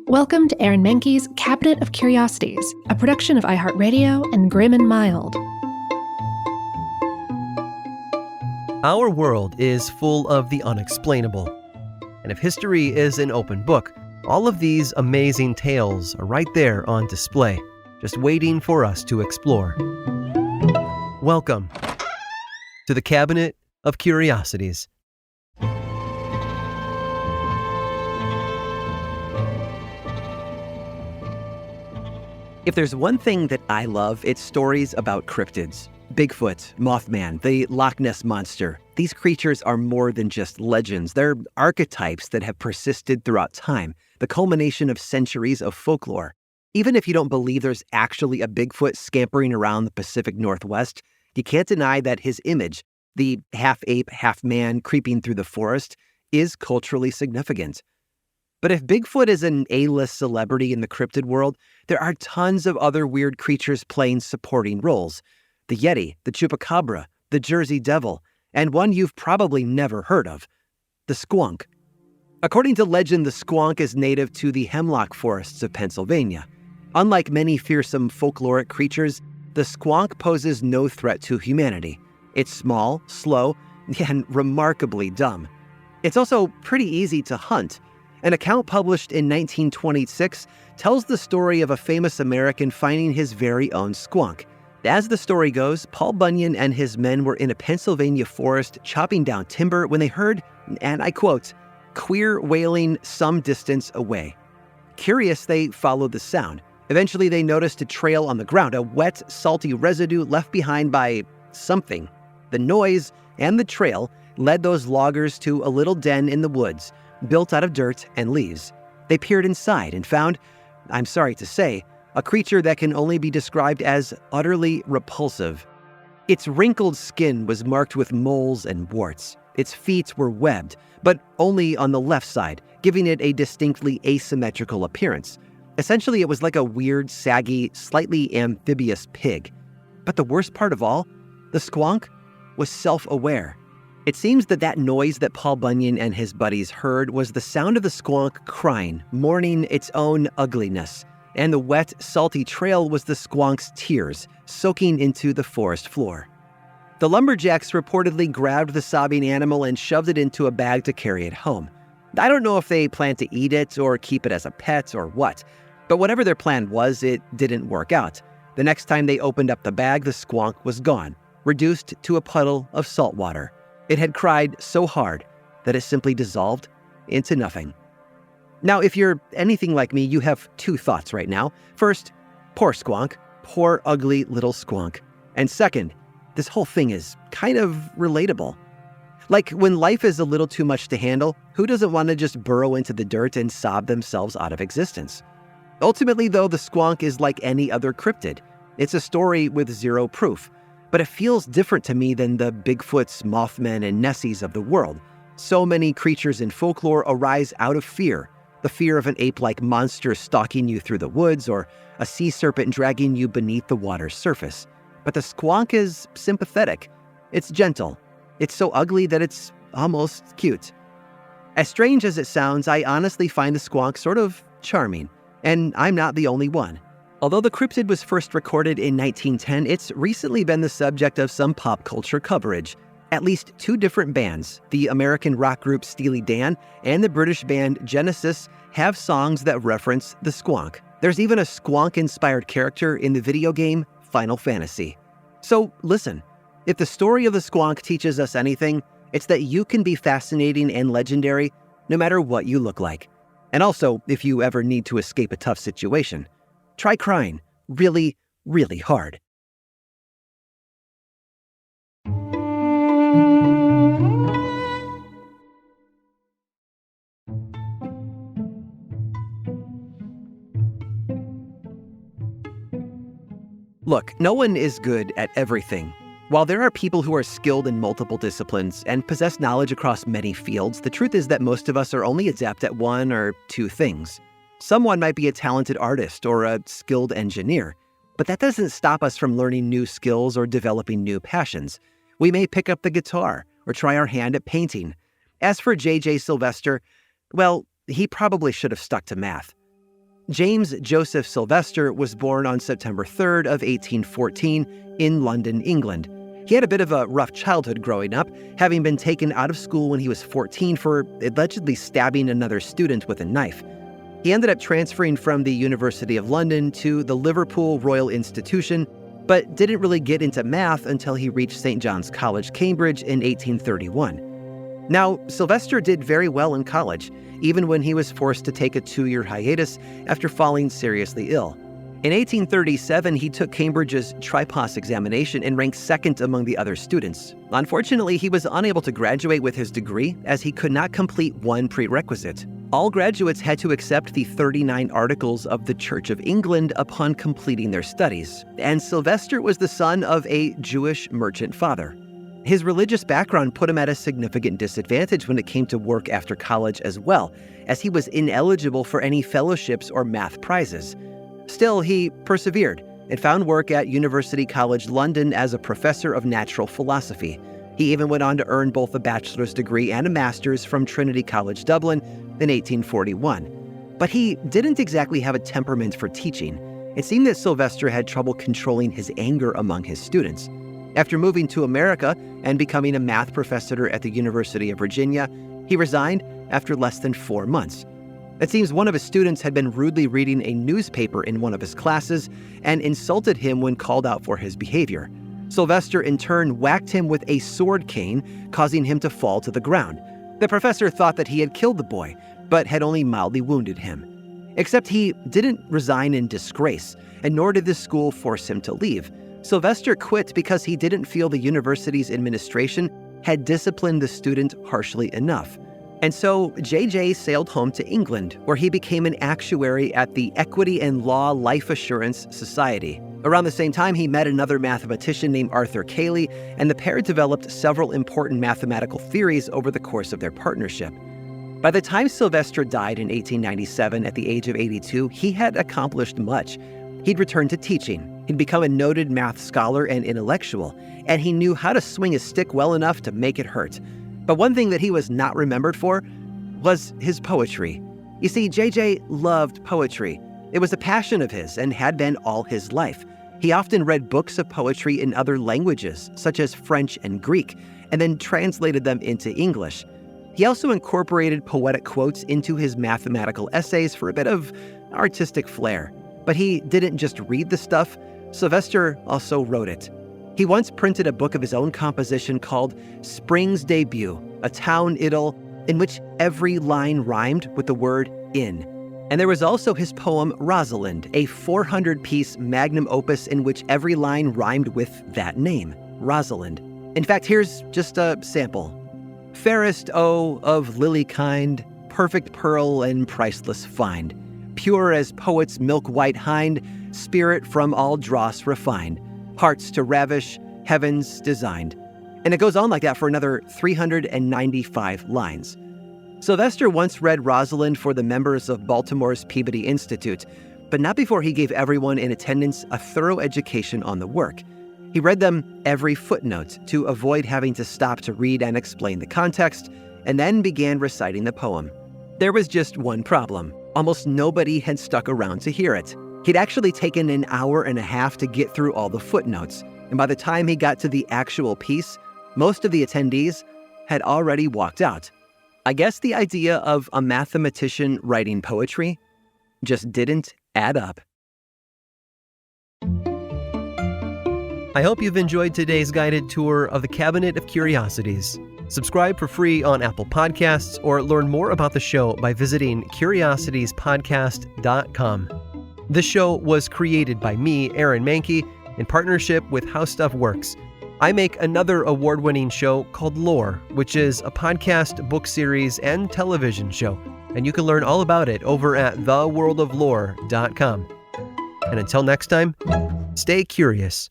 Welcome to Aaron Mahnke's Cabinet of Curiosities, a production of iHeartRadio and Grim and Mild. Our world is full of the unexplainable. And if history is an open book, all of these amazing tales are right there on display, just waiting for us to explore. Welcome to the Cabinet of Curiosities. If there's one thing that I love, it's stories about cryptids. Bigfoot, Mothman, the Loch Ness Monster. These creatures are more than just legends. They're archetypes that have persisted throughout time, the culmination of centuries of folklore. Even if you don't believe there's actually a Bigfoot scampering around the Pacific Northwest, you can't deny that his image, the half-ape, half-man creeping through the forest, is culturally significant. But if Bigfoot is an A-list celebrity in the cryptid world, there are tons of other weird creatures playing supporting roles. The Yeti, the Chupacabra, the Jersey Devil, and one you've probably never heard of, the Squonk. According to legend, the Squonk is native to the hemlock forests of Pennsylvania. Unlike many fearsome folkloric creatures, the Squonk poses no threat to humanity. It's small, slow, and remarkably dumb. It's also pretty easy to hunt. An account published in 1926 tells the story of a famous American finding his very own Squonk. As the story goes, Paul Bunyan and his men were in a Pennsylvania forest chopping down timber when they heard, and I quote, "queer wailing some distance away." Curious, they followed the sound. Eventually, they noticed a trail on the ground, a wet, salty residue left behind by something. The noise and the trail led those loggers to a little den in the woods, built out of dirt and leaves. They peered inside and found, I'm sorry to say, a creature that can only be described as utterly repulsive. Its wrinkled skin was marked with moles and warts. Its feet were webbed, but only on the left side, giving it a distinctly asymmetrical appearance. Essentially, it was like a weird, saggy, slightly amphibious pig. But the worst part of all, the Squonk was self-aware. It seems that noise that Paul Bunyan and his buddies heard was the sound of the Squonk crying, mourning its own ugliness. And the wet, salty trail was the Squonk's tears, soaking into the forest floor. The lumberjacks reportedly grabbed the sobbing animal and shoved it into a bag to carry it home. I don't know if they planned to eat it or keep it as a pet or what, but whatever their plan was, it didn't work out. The next time they opened up the bag, the Squonk was gone, reduced to a puddle of salt water. It had cried so hard that it simply dissolved into nothing. Now, if you're anything like me, you have two thoughts right now. First, poor Squonk, poor ugly little Squonk. And second, this whole thing is kind of relatable. Like when life is a little too much to handle, who doesn't want to just burrow into the dirt and sob themselves out of existence? Ultimately, though, the Squonk is like any other cryptid. It's a story with zero proof. But it feels different to me than the Bigfoots, Mothmen, and Nessies of the world. So many creatures in folklore arise out of fear. The fear of an ape-like monster stalking you through the woods or a sea serpent dragging you beneath the water's surface. But the Squonk is sympathetic. It's gentle. It's so ugly that it's almost cute. As strange as it sounds, I honestly find the Squonk sort of charming. And I'm not the only one. Although the cryptid was first recorded in 1910, it's recently been the subject of some pop culture coverage. At least two different bands, the American rock group Steely Dan and the British band Genesis, have songs that reference the Squonk. There's even a Squonk-inspired character in the video game Final Fantasy. So listen, if the story of the Squonk teaches us anything, it's that you can be fascinating and legendary no matter what you look like. And also, if you ever need to escape a tough situation, try crying really, really hard. Look, no one is good at everything. While there are people who are skilled in multiple disciplines and possess knowledge across many fields, the truth is that most of us are only adept at one or two things. Someone might be a talented artist or a skilled engineer, but that doesn't stop us from learning new skills or developing new passions. We may pick up the guitar or try our hand at painting. As for J.J. Sylvester, well, he probably should have stuck to math. James Joseph Sylvester was born on September 3rd of 1814 in London, England. He had a bit of a rough childhood growing up, having been taken out of school when he was 14 for allegedly stabbing another student with a knife. He ended up transferring from the University of London to the Liverpool Royal Institution, but didn't really get into math until he reached St. John's College, Cambridge in 1831. Now, Sylvester did very well in college, even when he was forced to take a 2-year hiatus after falling seriously ill. In 1837, he took Cambridge's Tripos examination and ranked second among the other students. Unfortunately, he was unable to graduate with his degree as he could not complete one prerequisite. All graduates had to accept the 39 Articles of the Church of England upon completing their studies, and Sylvester was the son of a Jewish merchant father. His religious background put him at a significant disadvantage when it came to work after college as well, as he was ineligible for any fellowships or math prizes. Still, he persevered and found work at University College London as a professor of natural philosophy. He even went on to earn both a bachelor's degree and a master's from Trinity College Dublin in 1841. But he didn't exactly have a temperament for teaching. It seemed that Sylvester had trouble controlling his anger among his students. After moving to America and becoming a math professor at the University of Virginia, he resigned after less than 4 months. It seems one of his students had been rudely reading a newspaper in one of his classes and insulted him when called out for his behavior. Sylvester in turn whacked him with a sword cane, causing him to fall to the ground. The professor thought that he had killed the boy, but had only mildly wounded him. Except he didn't resign in disgrace, and nor did the school force him to leave. Sylvester quit because he didn't feel the university's administration had disciplined the student harshly enough. And so JJ sailed home to England, where he became an actuary at the Equity and Law Life Assurance Society. Around the same time, he met another mathematician named Arthur Cayley, and the pair developed several important mathematical theories over the course of their partnership. By the time Sylvester died in 1897 at the age of 82, he had accomplished much. He'd returned to teaching. He'd become a noted math scholar and intellectual, and he knew how to swing a stick well enough to make it hurt. But one thing that he was not remembered for was his poetry. You see, JJ loved poetry. It was a passion of his and had been all his life. He often read books of poetry in other languages, such as French and Greek, and then translated them into English. He also incorporated poetic quotes into his mathematical essays for a bit of artistic flair. But he didn't just read the stuff, Sylvester also wrote it. He once printed a book of his own composition called Spring's Debut, a town idyll in which every line rhymed with the word in. And there was also his poem Rosalind, a 400-piece magnum opus in which every line rhymed with that name, Rosalind. In fact, here's just a sample. Fairest, oh, of lily kind, perfect pearl and priceless find, pure as poet's milk-white hind, spirit from all dross refined, hearts to ravish, heavens designed. And it goes on like that for another 395 lines. Sylvester once read Rosalind for the members of Baltimore's Peabody Institute, but not before he gave everyone in attendance a thorough education on the work. He read them every footnote to avoid having to stop to read and explain the context, and then began reciting the poem. There was just one problem. Almost nobody had stuck around to hear it. He'd actually taken an hour and a half to get through all the footnotes, and by the time he got to the actual piece, most of the attendees had already walked out. I guess the idea of a mathematician writing poetry just didn't add up. I hope you've enjoyed today's guided tour of the Cabinet of Curiosities. Subscribe for free on Apple Podcasts or learn more about the show by visiting curiositiespodcast.com. This show was created by me, Aaron Mahnke, in partnership with How Stuff Works. I make another award-winning show called Lore, which is a podcast, book series, and television show, and you can learn all about it over at theworldoflore.com. And until next time, stay curious.